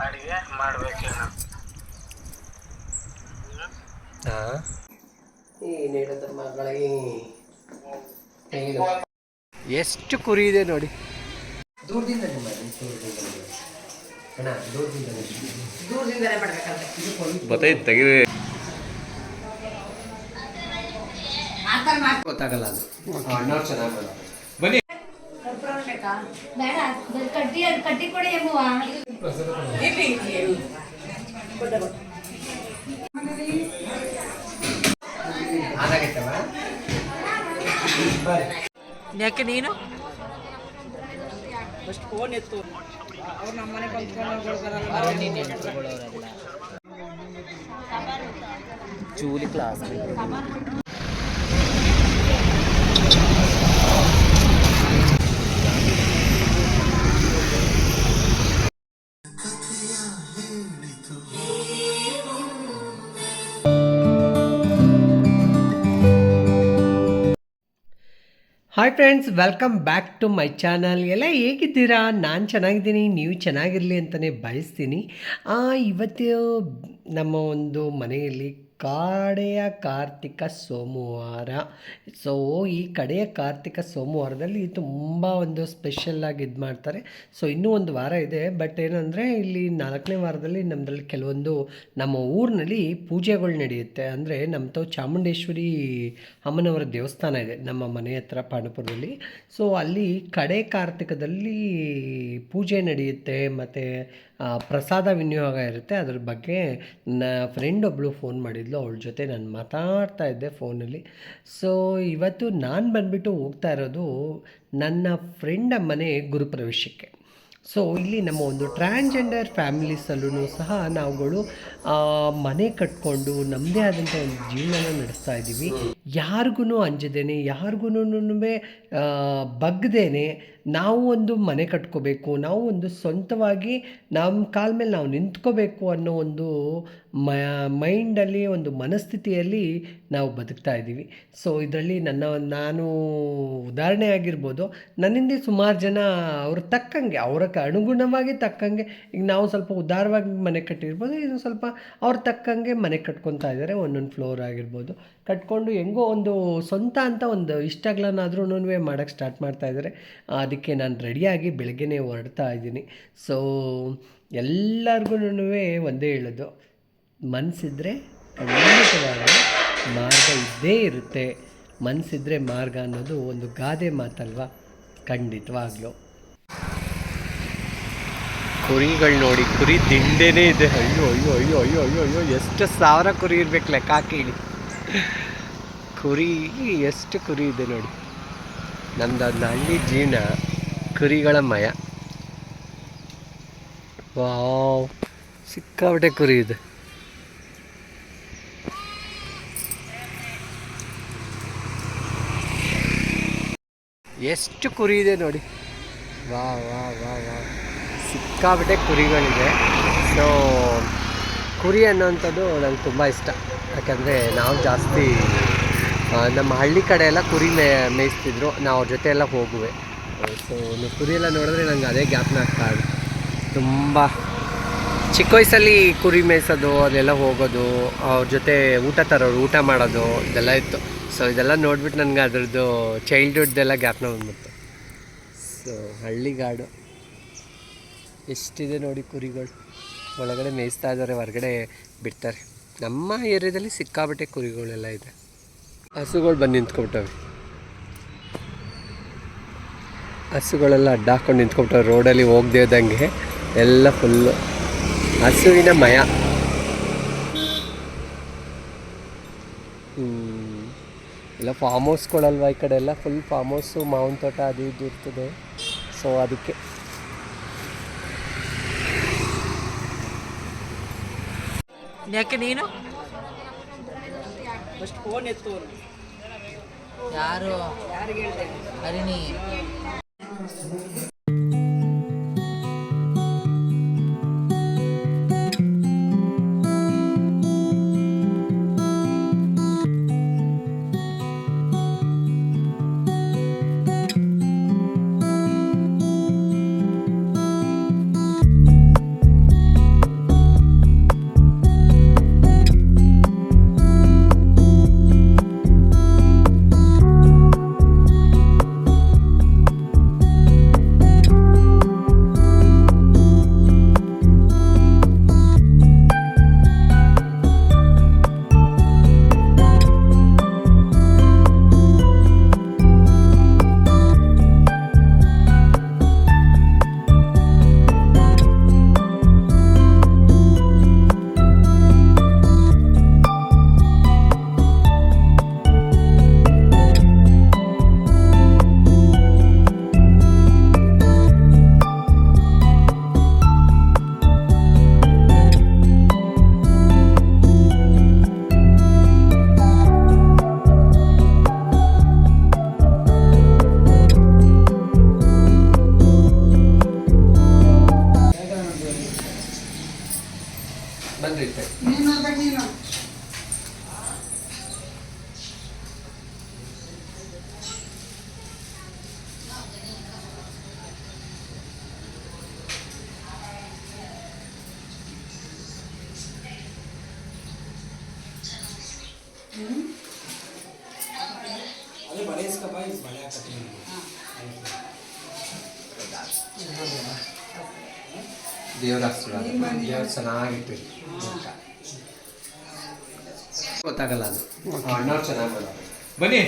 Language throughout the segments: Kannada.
ಅಡಿಗೆ ಮಾಡ್ಬೇಕೇನು? ಎಷ್ಟು ಕುರಿ ಇದೆ ನೋಡಿ. ತೆಗಿದೆ ಗೊತ್ತಾಗಲ್ಲ ಅದು. ಚೆನ್ನಾಗಿ ಬನ್ನಿ. ಕಟ್ಟಿ ಕೊಡಿ ಯಾಕೆ ನೀನು ಫಸ್ಟ್ ಫೋನ್ ಎತ್ತು. ಅವ್ರು ನಮ್ಮನೆ ಚೂಲಿ class. Hi friends, welcome back to my channel. ಎಲ್ಲ ಹೇಗಿದ್ದೀರಾ? ನಾನು ಚೆನ್ನಾಗಿದ್ದೀನಿ, ನೀವು ಚೆನ್ನಾಗಿರಲಿ ಅಂತಲೇ ಬಯಸ್ತೀನಿ. ಇವತ್ತು ನಮ್ಮ ಒಂದು ಮನೆಯಲ್ಲಿ ಕಡೆಯ ಕಾರ್ತಿಕ ಸೋಮವಾರ. ಸೊ ಈ ಕಡೆಯ ಕಾರ್ತಿಕ ಸೋಮವಾರದಲ್ಲಿ ತುಂಬ ಒಂದು ಸ್ಪೆಷಲ್ಲಾಗಿ ಇದು ಮಾಡ್ತಾರೆ. ಸೊ ಇನ್ನೂ ಒಂದು ವಾರ ಇದೆ. ಬಟ್ ಏನಂದರೆ ಇಲ್ಲಿ 4ನೇ ವಾರದಲ್ಲಿ ನಮ್ಮದ್ರಲ್ಲಿ ಕೆಲವೊಂದು ನಮ್ಮ ಊರಿನಲ್ಲಿ ಪೂಜೆಗಳು ನಡೆಯುತ್ತೆ. ಅಂದರೆ ನಮ್ಮ ಚಾಮುಂಡೇಶ್ವರಿ ಅಮ್ಮನವರ ದೇವಸ್ಥಾನ ಇದೆ ನಮ್ಮ ಮನೆ ಹತ್ರ ಪಾಂಡವಪುರದಲ್ಲಿ. ಸೊ ಅಲ್ಲಿ ಕಡೆ ಕಾರ್ತಿಕದಲ್ಲಿ ಪೂಜೆ ನಡೆಯುತ್ತೆ ಮತ್ತು ಪ್ರಸಾದ ವಿನಿಯೋಗ ಇರುತ್ತೆ. ಅದ್ರ ಬಗ್ಗೆ ನನ್ನ ಫ್ರೆಂಡ್ ಒಬ್ಬಳು ಫೋನ್ ಮಾಡಿದ್ಲು, ಅವಳ ಜೊತೆ ನಾನು ಮಾತಾಡ್ತಾ ಇದ್ದೆ ಫೋನಲ್ಲಿ. ಸೊ ಇವತ್ತು ನಾನು ಬಂದುಬಿಟ್ಟು ಹೋಗ್ತಾ ಇರೋದು ನನ್ನ ಫ್ರೆಂಡ ಮನೆ ಗುರುಪ್ರವೇಶಕ್ಕೆ. ಸೊ ಇಲ್ಲಿ ನಮ್ಮ ಒಂದು ಟ್ರಾನ್ಸ್ಜೆಂಡರ್ ಫ್ಯಾಮಿಲೀಸಲ್ಲೂ ಸಹ ನಾವುಗಳು ಮನೆ ಕಟ್ಕೊಂಡು ನಮ್ಮದೇ ಆದಂಥ ಒಂದು ಜೀವನನ ನಡೆಸ್ತಾ ಇದ್ದೀವಿ. ಯಾರಿಗೂ ಅಂಜದೇನೆ, ಯಾರಿಗೂ ಬಗ್ದೇನೆ ನಾವು ಒಂದು ಮನೆ ಕಟ್ಕೋಬೇಕು, ನಾವು ಒಂದು ಸ್ವಂತವಾಗಿ ನಮ್ಮ ಕಾಲ ಮೇಲೆ ನಾವು ನಿಂತ್ಕೋಬೇಕು ಅನ್ನೋ ಒಂದು ಮೈಂಡಲ್ಲಿ, ಒಂದು ಮನಸ್ಥಿತಿಯಲ್ಲಿ ನಾವು ಬದುಕ್ತಾ ಇದ್ದೀವಿ. ಸೊ ಇದರಲ್ಲಿ ನಾನು ಉದಾಹರಣೆ ಆಗಿರ್ಬೋದು. ನನ್ನಿಂದ ಸುಮಾರು ಜನ ಅವ್ರ ತಕ್ಕಂಗೆ, ಅವರ ಅನುಗುಣವಾಗಿ ತಕ್ಕಂಗೆ, ಈಗ ನಾವು ಸ್ವಲ್ಪ ಉದಾರವಾಗಿ ಮನೆ ಕಟ್ಟಿರ್ಬೋದು, ಇದು ಸ್ವಲ್ಪ ಅವ್ರ ತಕ್ಕಂಗೆ ಮನೆ ಕಟ್ಕೊತಾ ಇದ್ದಾರೆ. ಒಂದೊಂದು ಫ್ಲೋರ್ ಆಗಿರ್ಬೋದು ಕಟ್ಕೊಂಡು ಹೆಂಗೋ ಒಂದು ಸ್ವಂತ ಅಂತ ಒಂದು ಇಷ್ಟಗಳನ್ನಾದ್ರೂ ಮಾಡೋಕ್ಕೆ ಸ್ಟಾರ್ಟ್ ಮಾಡ್ತಾ ಇದ್ದಾರೆ. ಅದಕ್ಕೆ ನಾನು ರೆಡಿಯಾಗಿ ಬೆಳಗ್ಗೆನೇ ಹೊರಡ್ತಾ ಇದ್ದೀನಿ. ಸೊ ಎಲ್ಲರಿಗೂ ಒಂದೇ ಹೇಳೋದು, ಮನಸ್ಸಿದ್ರೆ ಖಂಡಿತವಾಗಿ ಮಾರ್ಗ ಇದ್ದೇ ಇರುತ್ತೆ. ಮನಸ್ಸಿದ್ರೆ ಮಾರ್ಗ ಅನ್ನೋದು ಒಂದು ಗಾದೆ ಮಾತಲ್ವಾ? ಖಂಡಿತವಾಗ್ಲೂ. ಕುರಿಗಳು ನೋಡಿ, ಕುರಿ ದಿಂಡೇನೇ ಇದೆ. ಅಯ್ಯೋ ಅಯ್ಯೋ ಅಯ್ಯೋ ಅಯ್ಯೋ ಅಯ್ಯೋ ಅಯ್ಯೋ, ಎಷ್ಟು ಸಾವಿರ ಕುರಿ ಇರ್ಬೇಕು ಲೆಕ್ಕ ಹಾಕಿ. ಕುರಿ ಎಷ್ಟು ಕುರಿ ಇದೆ ನೋಡಿ. ನಮ್ಮದು ಹಳ್ಳಿ ಜೀವನ ಕುರಿಗಳ ಮಯ. ವಾವ್, ಸಿಕ್ಕಾಪಟ್ಟೆ ಕುರಿ ಇದೆ. ಎಷ್ಟು ಕುರಿ ಇದೆ ನೋಡಿ. ವಾ ವಾ ವಾ ವಾ, ಸಿಕ್ಕಾಪಟ್ಟೆ ಕುರಿಗಳಿದೆ. ಸೊ ಕುರಿ ಅನ್ನೋವಂಥದ್ದು ನಂಗೆ ತುಂಬ ಇಷ್ಟ. ಯಾಕಂದರೆ ನಾವು ಜಾಸ್ತಿ ನಮ್ಮ ಹಳ್ಳಿ ಕಡೆ ಎಲ್ಲ ಕುರಿ ಮೇಯಿಸ್ತಿದ್ರು, ನಾವು ಅವ್ರ ಜೊತೆ ಎಲ್ಲ ಹೋಗುವೆ. ಸೊ ಕುರಿ ಎಲ್ಲ ನೋಡಿದ್ರೆ ನಂಗೆ ಅದೇ ಜ್ಞಾಪನ ಆಗ್ತಾ ಇದೆ. ತುಂಬ ಚಿಕ್ಕ ವಯಸ್ಸಲ್ಲಿ ಕುರಿ ಮೇಯಿಸೋದು, ಅದೆಲ್ಲ ಹೋಗೋದು, ಅವ್ರ ಜೊತೆ ಊಟ ತರೋರು, ಊಟ ಮಾಡೋದು, ಇದೆಲ್ಲ ಇತ್ತು. ಸೊ ಇದೆಲ್ಲ ನೋಡ್ಬಿಟ್ಟು ನನಗೆ ಅದರದ್ದು ಚೈಲ್ಡ್ಹುಡ್ದೆಲ್ಲ ಜ್ಞಾಪನ ಬಂದ್ಬಿಡ್ತು. ಸೊ ಹಳ್ಳಿಗಾಡು ಎಷ್ಟಿದೆ ನೋಡಿ ಕುರಿಗಳು. ಒಳಗಡೆ ಮೇಯಿಸ್ತಾ ಇದ್ದಾರೆ, ಹೊರಗಡೆ ಬಿಡ್ತಾರೆ. ನಮ್ಮ ಏರಿಯಾದಲ್ಲಿ ಸಿಕ್ಕಾಬಟ್ಟೆ ಕುರಿಗಳೆಲ್ಲ ಇದೆ. ಹಸುಗಳು ಬಂದು ನಿಂತ್ಕೊಬಿಟ್ಟವೆ. ಹಸುಗಳೆಲ್ಲ ಅಡ್ಡ ಹಾಕ್ಕೊಂಡು ನಿಂತ್ಕೊಬಿಟ್ಟವೆ ರೋಡಲ್ಲಿ ಹೋಗದೇ ಇದ್ದಂಗೆ. ಎಲ್ಲ ಫುಲ್ಲು ಹಸುವಿನ ಮಯ. ಎಲ್ಲ ಫಾರ್ಮ್ ಹೌಸ್ಗಳಲ್ವ ಈ ಕಡೆ ಎಲ್ಲ, ಫುಲ್ ಫಾರ್ಮ್ ಹೌಸು, ಮಾವಿನ ತೋಟ ಅದು ಇದು ಇರ್ತದೆ. ಸೊ ಅದಕ್ಕೆ ಯಾಕೆ ನೀನು ಫಸ್ಟ್ ಫೋನ್ ಎತ್ತು. ಯಾರು ಹರಿಣಿ? ಸಣ್ಣದೈತೆ. ದೇವರ ಆಶೀರ್ವಾದ, ದೇವ್ರು ಚೆನ್ನಾಗಿಟ್ಟು ಗೊತ್ತಾಗಲ್ಲ ಅದು. ಅಣ್ಣವ್ರು ಚೆನ್ನಾಗಿ ಮಾಡೋದು. ಬನ್ನಿ.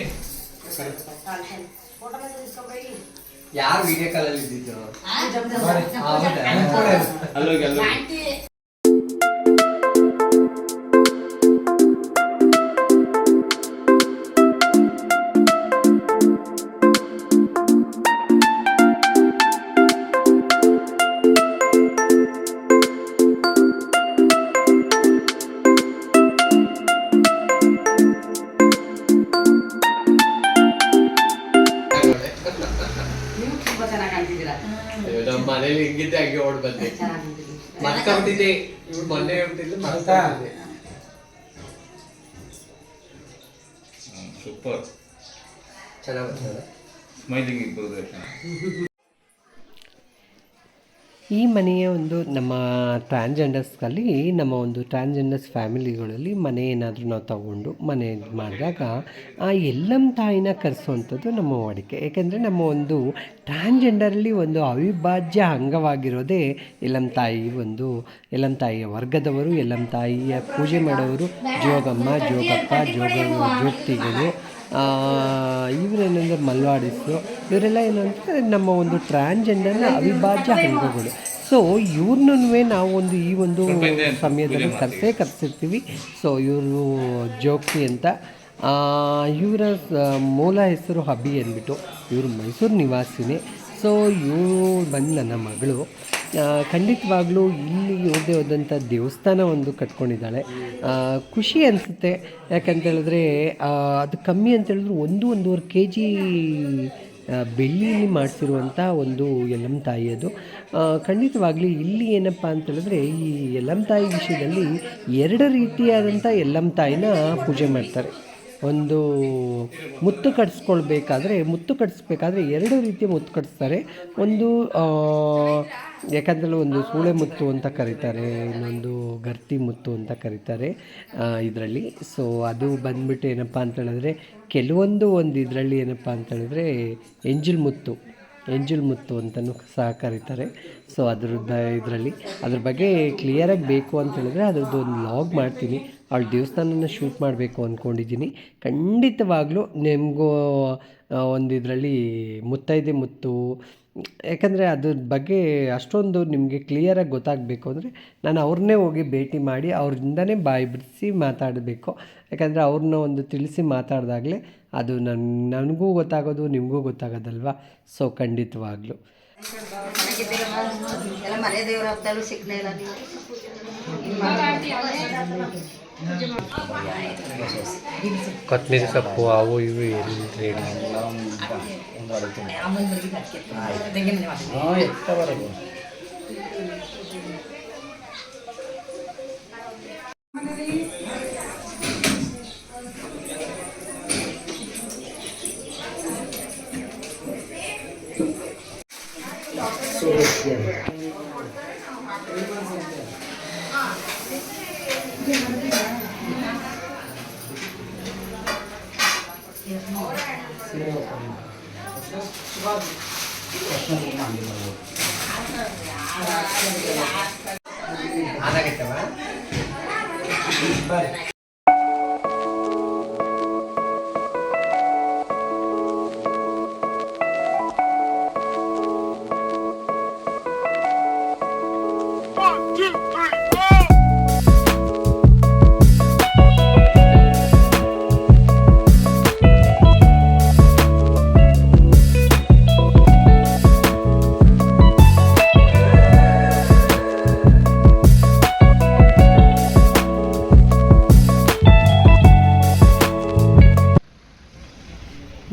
ಯಾರು ವಿಡಿಯೋ ಕಾಲಲ್ಲಿ ಇದ್ದಿದ್ದು? ಅಲ್ಲೋಗಿ ಅಲ್ಲೋಗಿ. ನಮ್ಮ ಮನೇಲಿ ಹಿಂಗಿದ್ದೆ ಹಂಗೆ ಓಡ್ ಬಂದೆ. ಮರ್ಕೊಂಬಿಟ್ಟಿದ್ದೆ, ಇವ್ರು ಮೊನ್ನೆ ಹೇಳ್ತಿದ್ಲು ಮರ್ಕೊಂಬಿಟ್ಟಿದ್ದೆ. ಸೂಪರ್, ಚೆನ್ನಾಗಿ ಬರ್ತದೆ. ಸ್ಮೈಲಿಂಗ್ ಇಬ್ಬರು. ಈ ಮನೆಯ ಒಂದು ನಮ್ಮ ಟ್ರಾನ್ಸ್ಜೆಂಡರ್ಸ್ಗಳಲ್ಲಿ, ನಮ್ಮ ಒಂದು ಟ್ರಾನ್ಸ್ಜೆಂಡರ್ಸ್ ಫ್ಯಾಮಿಲಿಗಳಲ್ಲಿ ಮನೆ ಏನಾದರೂ ನಾವು ತಗೊಂಡು ಮನೆ ಇದು ಮಾಡಿದಾಗ ಆ ಎಲ್ಲಮ್ಮ ತಾಯಿನ ಕರೆಸುವಂಥದ್ದು ನಮ್ಮ ವಾಡಿಕೆ. ಏಕೆಂದರೆ ನಮ್ಮ ಒಂದು ಟ್ರಾನ್ಸ್ಜೆಂಡರಲ್ಲಿ ಒಂದು ಅವಿಭಾಜ್ಯ ಅಂಗವಾಗಿರೋದೇ ಎಲ್ಲಮ್ಮ ತಾಯಿ. ಒಂದು ಎಲ್ಲಮ್ಮ ತಾಯಿಯ ವರ್ಗದವರು, ಎಲ್ಲಮ್ಮ ತಾಯಿಯ ಪೂಜೆ ಮಾಡೋರು, ಜೋಗಮ್ಮ, ಜೋಗಪ್ಪ, ಜೋಗ್ತಿಗಳು, ಇವರೇನೆಂದರೆ ಮಲ್ವಾಡಿಸು, ಇವರೆಲ್ಲ ಏನಂದರೆ ನಮ್ಮ ಒಂದು ಟ್ರಾನ್ಸ್ಜೆಂಡರ್ನ ಅವಿಭಾಜ್ಯ ಅಂಗಗಳು. ಸೊ ಇವ್ರನ್ನೂ ನಾವು ಒಂದು ಈ ಒಂದು ಸಮಯದಲ್ಲಿ ಕರೆಸಿರ್ತೀವಿ. ಸೊ ಇವರು ಜೋಗ್ತಿ ಅಂತ. ಇವರ ಮೂಲ ಹೆಸರು ಅಭಿ ಅಂದ್ಬಿಟ್ಟು. ಇವರು ಮೈಸೂರು ನಿವಾಸಿನೇ. ಸೊ ಇವರು ಬಂದು ನನ್ನ ಮಗಳು. ಖಂಡಿತವಾಗ್ಲೂ ಇಲ್ಲಿ ಇವ್ರದ್ದೇ ಆದಂಥ ದೇವಸ್ಥಾನ ಒಂದು ಕಟ್ಕೊಂಡಿದ್ದಾಳೆ. ಖುಷಿ ಅನಿಸುತ್ತೆ. ಯಾಕಂತೇಳಿದ್ರೆ ಅದು ಕಮ್ಮಿ ಅಂತೇಳಿದ್ರು 1-1.5 kg ಬೆಳ್ಳಿಯಲ್ಲಿ ಮಾಡಿಸಿರುವಂಥ ಒಂದು ಎಲ್ಲಮ್ಮ ತಾಯಿ ಅದು. ಖಂಡಿತವಾಗ್ಲೂ ಇಲ್ಲಿ ಏನಪ್ಪ ಅಂತೇಳಿದ್ರೆ ಈ ಎಲ್ಲಮ್ಮ ತಾಯಿ ವಿಷಯದಲ್ಲಿ 2 ರೀತಿಯಾದಂಥ ಎಲ್ಲಮ್ಮ ತಾಯಿನ ಪೂಜೆ ಮಾಡ್ತಾರೆ. ಒಂದು ಮುತ್ತು ಕಟ್ಟಿಸ್ಬೇಕಾದ್ರೆ 2 ರೀತಿಯ ಮುತ್ತು ಕಟ್ಟಿಸ್ತಾರೆ. ಒಂದು ಯಾಕಂದರೆ ಒಂದು ಸೂಳೆ ಮುತ್ತು ಅಂತ ಕರೀತಾರೆ, ಇನ್ನೊಂದು ಗರ್ತಿ ಮುತ್ತು ಅಂತ ಕರೀತಾರೆ ಇದರಲ್ಲಿ. ಸೊ ಅದು ಬಂದ್ಬಿಟ್ಟು ಏನಪ್ಪ ಅಂತೇಳಿದ್ರೆ ಕೆಲವೊಂದು ಇದರಲ್ಲಿ ಏನಪ್ಪ ಅಂತೇಳಿದ್ರೆ ಎಂಜಲ್ ಮುತ್ತು ಅಂತಲೂ ಸಹ ಕರೀತಾರೆ. ಸೊ ಇದರಲ್ಲಿ ಅದ್ರ ಬಗ್ಗೆ ಕ್ಲಿಯರಾಗಿ ಬೇಕು ಅಂತೇಳಿದ್ರೆ ಅದ್ರದ್ದು ಒಂದು ಲಾಗ್ ಮಾಡ್ತೀನಿ. ಅವಳ ದೇವಸ್ಥಾನನ ಶೂಟ್ ಮಾಡಬೇಕು ಅಂದ್ಕೊಂಡಿದ್ದೀನಿ. ಖಂಡಿತವಾಗ್ಲೂ ನಿಮಗೂ ಒಂದು ಇದರಲ್ಲಿ ಮುತ್ತೈದೆ ಮುತ್ತು, ಯಾಕಂದರೆ ಅದ್ರ ಬಗ್ಗೆ ಅಷ್ಟೊಂದು ನಿಮಗೆ ಕ್ಲಿಯರಾಗಿ ಗೊತ್ತಾಗಬೇಕು ಅಂದರೆ ನಾನು ಅವ್ರನ್ನೇ ಹೋಗಿ ಭೇಟಿ ಮಾಡಿ ಅವ್ರಿಂದನೇ ಬಾಯಿ ಬಿಡಿಸಿ ಮಾತಾಡಬೇಕು. ಯಾಕಂದರೆ ಅವ್ರನ್ನ ಒಂದು ತಿಳಿಸಿ ಮಾತಾಡಿದಾಗಲೇ ಅದು ನನಗೂ ಗೊತ್ತಾಗೋದು, ನಿಮಗೂ ಗೊತ್ತಾಗೋದಲ್ವ. ಸೊ ಖಂಡಿತವಾಗ್ಲೂ ಎಲ್ಲ ಮನೆ ದೇವ್ರ ಹಬ್ಬದಲ್ಲೂ ಸಿಕ್ಕಲೇ ಇಲ್ಲ ನೀವು. ಕೊತ್ತಂಬರಿ ಸೊಪ್ಪು ಅವು ಇವು ಎಲ್ಲಿ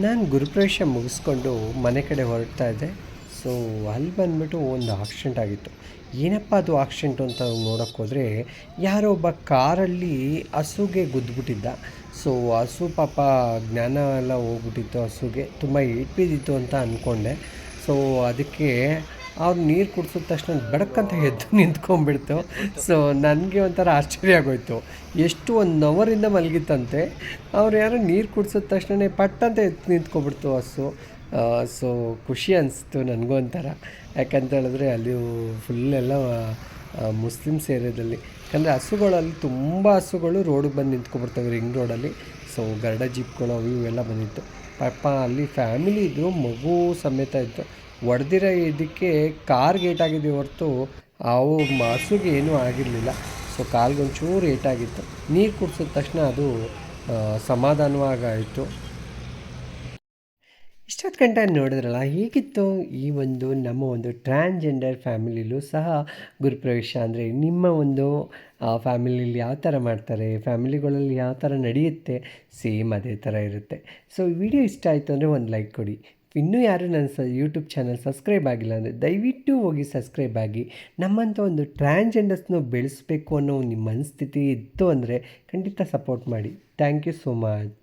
ನಾನು ಗುರುಪ್ರವೇಶ ಮುಗಿಸ್ಕೊಂಡು ಮನೆ ಕಡೆ ಹೊರಡ್ತಾ ಇದ್ದೆ. ಸೊ ಅಲ್ಲಿ ಬಂದುಬಿಟ್ಟು ಒಂದು ಆಕ್ಸಿಡೆಂಟ್ ಆಗಿತ್ತು. ಏನಪ್ಪ ಅದು ಆಕ್ಸಿಡೆಂಟು ಅಂತ ನೋಡೋಕ್ಕೆ ಹೋದರೆ ಯಾರೋ ಒಬ್ಬ ಕಾರಲ್ಲಿ ಹಸುಗೆ ಗುದ್ದುಬಿಟ್ಟಿದ್ದ. ಸೊ ಹಸು ಪಾಪ ಜ್ಞಾನ ಎಲ್ಲ ಹೋಗ್ಬಿಟ್ಟಿತ್ತು, ಹಸುಗೆ ತುಂಬ ಏಟ್ ಬಿದ್ದಿತ್ತು ಅಂತ ಅಂದ್ಕೊಂಡೆ. ಸೊ ಅದಕ್ಕೆ ಅವ್ರು ನೀರು ಕುಡಿಸಿದ ತಕ್ಷಣ ಬೆಳಕಂತ ಎದ್ದು ನಿಂತ್ಕೊಂಡ್ಬಿಡ್ತು. ಸೊ ನನಗೆ ಒಂಥರ ಆಶ್ಚರ್ಯ ಆಗೋಯ್ತು. ಎಷ್ಟು 1 ಅವರಿಂದ ಮಲಗಿತ್ತಂತೆ, ಅವ್ರು ಯಾರೋ ನೀರು ಕುಡಿಸಿದ ತಕ್ಷಣ ಪಟ್ಟಂತ ಎದ್ದು ನಿಂತ್ಕೊಬಿಡ್ತು ಹಸು. ಸೊ ಖುಷಿ ಅನಿಸ್ತು ನನಗೂ ಒಂಥರ. ಯಾಕಂತ ಹೇಳಿದ್ರೆ ಅಲ್ಲಿ ಫುಲ್ಲೆಲ್ಲ ಮುಸ್ಲಿಮ್ಸ್ ಏರಿಯಾದಲ್ಲಿ, ಯಾಕಂದರೆ ಹಸುಗಳಲ್ಲಿ ತುಂಬ ಹಸುಗಳು ರೋಡಿಗೆ ಬಂದು ನಿಂತ್ಕೊಬಿಡ್ತವೆ ರಿಂಗ್ ರೋಡಲ್ಲಿ. ಸೊ ಗರುಡ ಜೀಪ್ಗಳು ಅವು ಇವೆಲ್ಲ ಬಂದಿತ್ತು. ಪಾಪ ಅಲ್ಲಿ ಫ್ಯಾಮಿಲಿ ಇದ್ದರು, ಮಗು ಸಮೇತ ಇತ್ತು. ಹೊಡೆದಿರೋ ಇದಕ್ಕೆ ಕಾರ್ ಏಟಾಗಿದೆ ಹೊರತು ಅವು ಹಸುಗೆ ಏನೂ ಆಗಿರಲಿಲ್ಲ. ಸೊ ಕಾಲ್ಗೊಂಚೂರು ಏಟಾಗಿತ್ತು. ನೀರು ಕುಡಿಸಿದ ತಕ್ಷಣ ಅದು ಸಮಾಧಾನವಾಗಾಯಿತು. ಇಷ್ಟೊತ್ತು ಗಂಟೆ ನೋಡಿದ್ರಲ್ಲ, ಹೇಗಿತ್ತು ಈ ಒಂದು ನಮ್ಮ ಒಂದು ಟ್ರಾನ್ಸ್ಜೆಂಡರ್ ಫ್ಯಾಮಿಲಿಲೂ ಸಹ ಗುರುಪ್ರವೇಶ ಅಂದರೆ ನಿಮ್ಮ ಒಂದು ಫ್ಯಾಮಿಲಿಲಿ ಯಾವ ಥರ ಮಾಡ್ತಾರೆ, ಫ್ಯಾಮಿಲಿಗಳಲ್ಲಿ ಯಾವ ಥರ ನಡೆಯುತ್ತೆ, ಸೇಮ್ ಅದೇ ಥರ ಇರುತ್ತೆ. ಸೊ ವಿಡಿಯೋ ಇಷ್ಟ ಆಯಿತು ಅಂದರೆ ಒಂದು ಲೈಕ್ ಕೊಡಿ. ಇನ್ನೂ ಯಾರು ನನ್ನ ಯೂಟ್ಯೂಬ್ ಚಾನಲ್ ಸಬ್ಸ್ಕ್ರೈಬ್ ಆಗಿಲ್ಲ ಅಂದರೆ ದಯವಿಟ್ಟು ಹೋಗಿ ಸಬ್ಸ್ಕ್ರೈಬ್ ಆಗಿ. ನಮ್ಮಂಥ ಒಂದು ಟ್ರಾನ್ಸ್ಜೆಂಡರ್ಸ್ನ ಬೆಳೆಸಬೇಕು ಅನ್ನೋ ನಿಮ್ಮ ಮನಸ್ಥಿತಿ ಇತ್ತು ಅಂದರೆ ಖಂಡಿತ ಸಪೋರ್ಟ್ ಮಾಡಿ. Thank you so much.